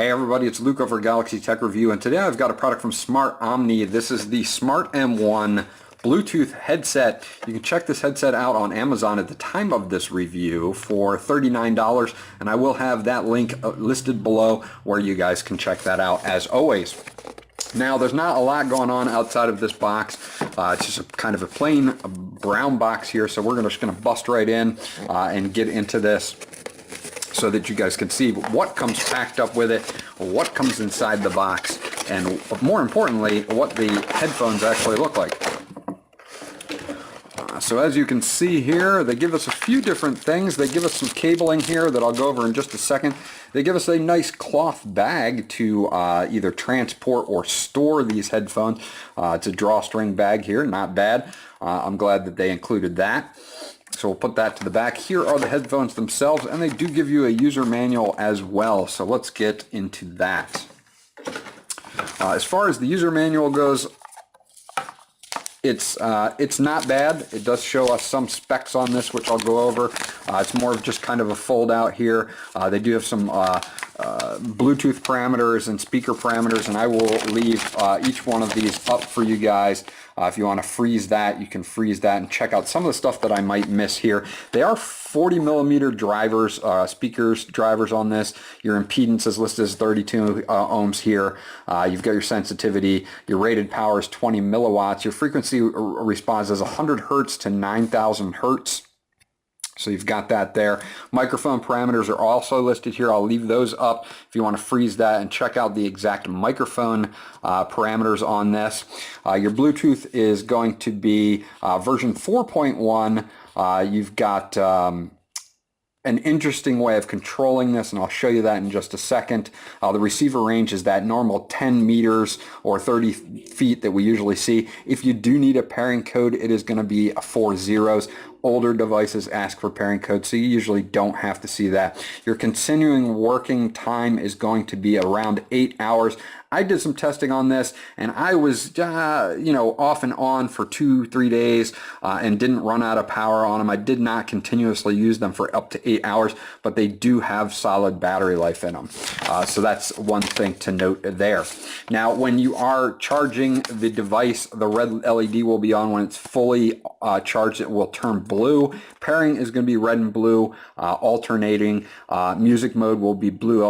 Hey everybody, it's Luke over Galaxy Tech Review, and today I've got a product from SmartOmni. This is the SmartM1 Bluetooth headset. You can check this headset out on Amazon at the time of this review for $39, and I will have that link listed below where you guys can check that out as always. Now, there's not a lot going on outside of this box. It's just kind of a plain brown box here, so we're just going to bust right in and get into this, so that you guys can see what comes packed up with it, what comes inside the box, and more importantly, what the headphones actually look like. So as you can see here, they give us a few different things. They give us some cabling here that I'll go over in just a second. They give us a nice cloth bag to either transport or store these headphones. It's a drawstring bag here, not bad. I'm glad that they included that. So we'll put that to the back. Here are the headphones themselves, and they do give you a user manual as well. So let's get into that. As far as the user manual goes, it's not bad. It does show us some specs on this, which I'll go over. It's more of just kind of a fold out here. They do have some Bluetooth parameters and speaker parameters, and I will leave each one of these up for you guys. If you want to freeze that, you can freeze that and check out some of the stuff that I might miss here. They are 40mm drivers, drivers on this. Your impedance is listed as 32 ohms here. You've got your sensitivity. Your rated power is 20 milliwatts. Your frequency response is 100 hertz to 9,000 hertz. So you've got that there. Microphone parameters are also listed here. I'll leave those up if you want to freeze that and check out the exact microphone parameters on this. Your Bluetooth is going to be version 4.1. You've got an interesting way of controlling this, and I'll show you that in just a second. The receiver range is that normal 10 meters or 30 feet that we usually see. If you do need a pairing code, it is going to be 4 zeros. Older devices ask for pairing code, so you usually don't have to see that. Your continuing working time is going to be around 8 hours. I did some testing on this, and I was, off and on for 2-3 days and didn't run out of power on them. I did not continuously use them for up to 8 hours, but they do have solid battery life in them. So that's one thing to note there. Now, when you are charging the device, the red LED will be on. When it's fully charged, it will turn blue. Pairing is going to be red and blue, alternating. Music mode will be blue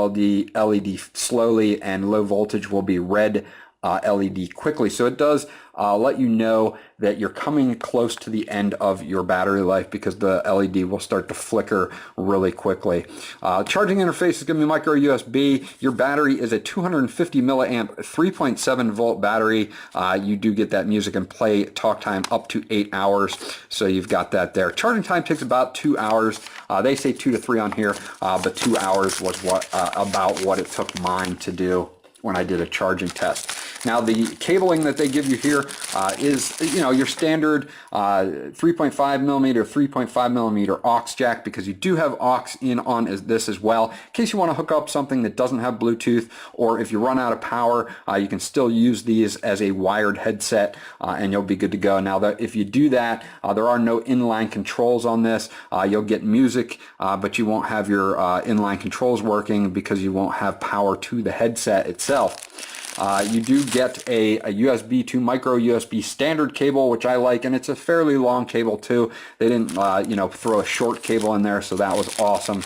LED slowly, and low voltage will be red LED quickly. So it does let you know that you're coming close to the end of your battery life, because the LED will start to flicker really quickly. Charging interface is going to be micro USB. Your battery is a 250 milliamp 3.7 volt battery. You do get that music and play talk time up to 8 hours, so you've got that there. Charging time takes about 2 hours. They say 2 to 3 on here, but 2 hours was about what it took mine to do when I did a charging test. Now, the cabling that they give you here is, your standard 3.5 millimeter, 3.5 millimeter aux jack, because you do have aux in on this as well, in case you want to hook up something that doesn't have Bluetooth, or if you run out of power, you can still use these as a wired headset, and you'll be good to go. Now, if you do that, there are no inline controls on this. You'll get music, but you won't have your inline controls working because you won't have power to the headset itself. You do get a USB to micro USB standard cable, which I like, and it's a fairly long cable too. They didn't throw a short cable in there, so that was awesome.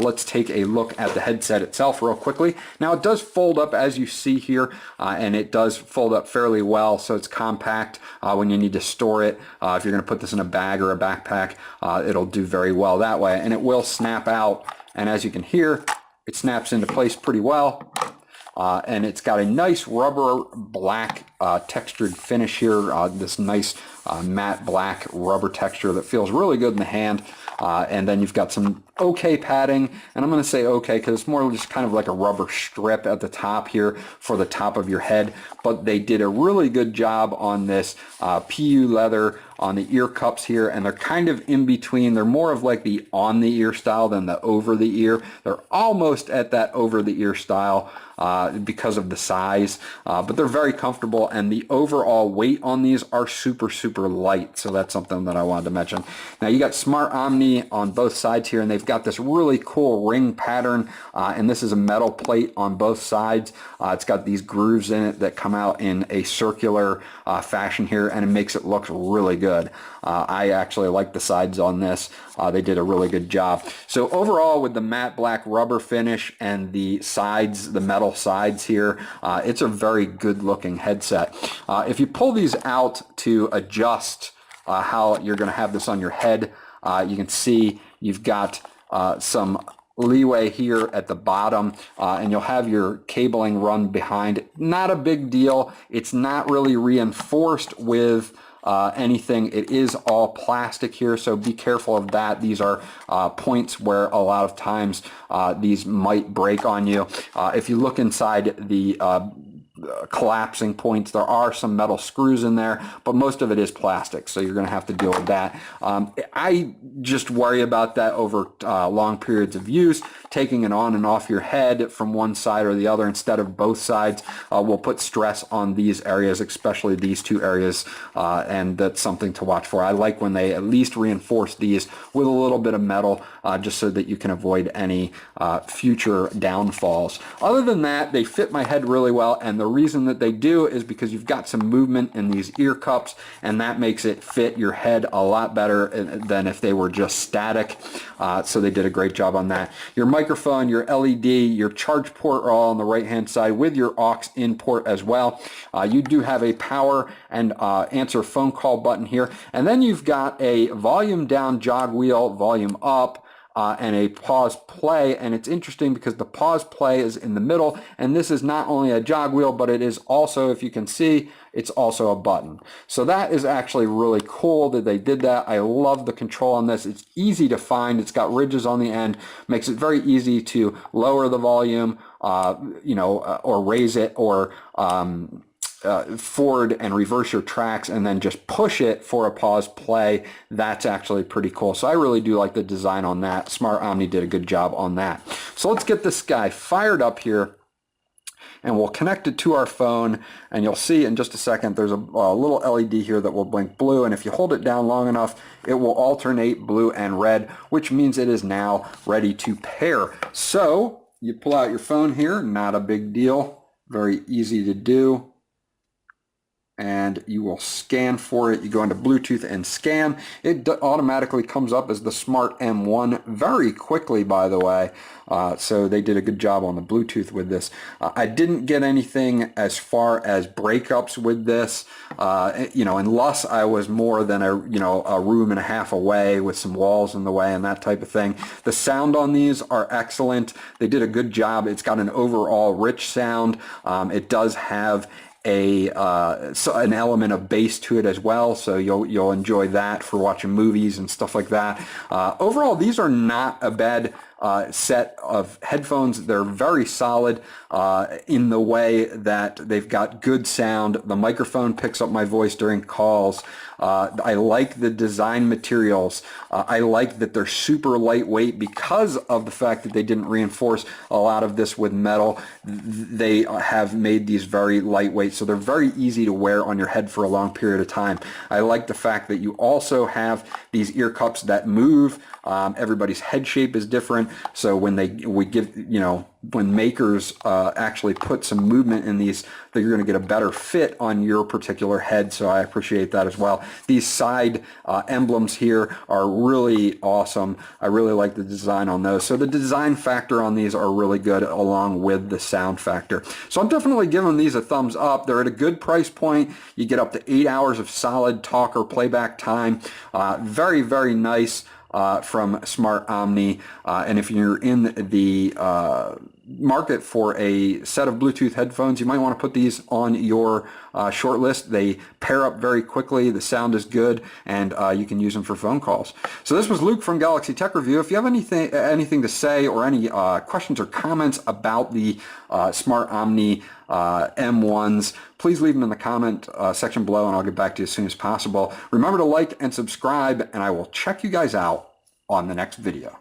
Let's take a look at the headset itself real quickly. Now, it does fold up, as you see here, and it does fold up fairly well, so it's compact when you need to store it. If you're going to put this in a bag or a backpack, it'll do very well that way, and it will snap out, and as you can hear, it snaps into place pretty well. And it's got a nice rubber black textured finish here, this nice matte black rubber texture that feels really good in the hand. And then you've got some okay padding, and I'm going to say okay because it's more just kind of like a rubber strip at the top here for the top of your head, but they did a really good job on this PU leather on the ear cups here, and they're kind of in between. They're more of like the on the ear style than the over the ear. They're almost at that over the ear style because of the size, but they're very comfortable, and the overall weight on these are super light, so that's something that I wanted to mention. Now you got SmartOmni on both sides here, and they've got this really cool ring pattern, and this is a metal plate on both sides. It's got these grooves in it that come out in a circular fashion here, and it makes it look really good. I actually like the sides on this. They did a really good job. So overall, with the matte black rubber finish and the sides, the metal sides here, it's a very good looking headset. If you pull these out to adjust how you're going to have this on your head, you can see you've got some leeway here at the bottom, and you'll have your cabling run behind. Not a big deal. It's not really reinforced with anything. It is all plastic here, so be careful of that. These are points where a lot of times these might break on you. If you look inside the collapsing points, there are some metal screws in there, but most of it is plastic, so you're going to have to deal with that. I just worry about that over long periods of use. Taking it on and off your head from one side or the other instead of both sides will put stress on these areas, especially these two areas, and that's something to watch for. I like when they at least reinforce these with a little bit of metal, just so that you can avoid any future downfalls. Other than that, they fit my head really well, and the reason that they do is because you've got some movement in these ear cups, and that makes it fit your head a lot better than if they were just static. So they did a great job on that. Your microphone, your LED, your charge port are all on the right hand side with your aux in port as well. You do have a power and answer phone call button here, and then you've got a volume down jog wheel, volume up, and a pause play. And it's interesting because the pause play is in the middle, and this is not only a jog wheel, but it is also, if you can see, it's also a button. So that is actually really cool that they did that. I love the control on this. It's easy to find. It's got ridges on the end, makes it very easy to lower the volume, or raise it, or forward and reverse your tracks, and then just push it for a pause play. That's actually pretty cool. So I really do like the design on that. SmartOmni did a good job on that. So let's get this guy fired up here, and we'll connect it to our phone, and you'll see in just a second there's a little LED here that will blink blue, and if you hold it down long enough it will alternate blue and red, which means it is now ready to pair. So you pull out your phone here, not a big deal, very easy to do, and you will scan for it. You go into Bluetooth and scan. It automatically comes up as the Smart M1 very quickly, by the way. So they did a good job on the Bluetooth with this. I didn't get anything as far as breakups with this. Unless I was more than a room and a half away with some walls in the way and that type of thing. The sound on these are excellent. They did a good job. It's got an overall rich sound. It does have an element of bass to it as well, so you'll enjoy that for watching movies and stuff like that. Overall, these are not a bad set of headphones. They're very solid in the way that they've got good sound. The microphone picks up my voice during calls. I like the design materials. I like that they're super lightweight because of the fact that they didn't reinforce a lot of this with metal. They have made these very lightweight, so they're very easy to wear on your head for a long period of time. I like the fact that you also have these ear cups that move. Everybody's head shape is different, so when when makers actually put some movement in these, that you're going to get a better fit on your particular head, so I appreciate that as well. These side emblems here are really awesome. I really like the design on those. So the design factor on these are really good along with the sound factor. So I'm definitely giving these a thumbs up. They're at a good price point. You get up to 8 hours of solid talk or playback time. Very, very nice from SmartOmni. And if you're in the market for a set of Bluetooth headphones, you might want to put these on your short list. They pair up very quickly, the sound is good, and you can use them for phone calls. So this was Luke from Galaxy Tech Review. If you have anything to say or any questions or comments about the SmartOmni M1s, please leave them in the comment section below, and I'll get back to you as soon as possible. Remember to like and subscribe, and I will check you guys out on the next video.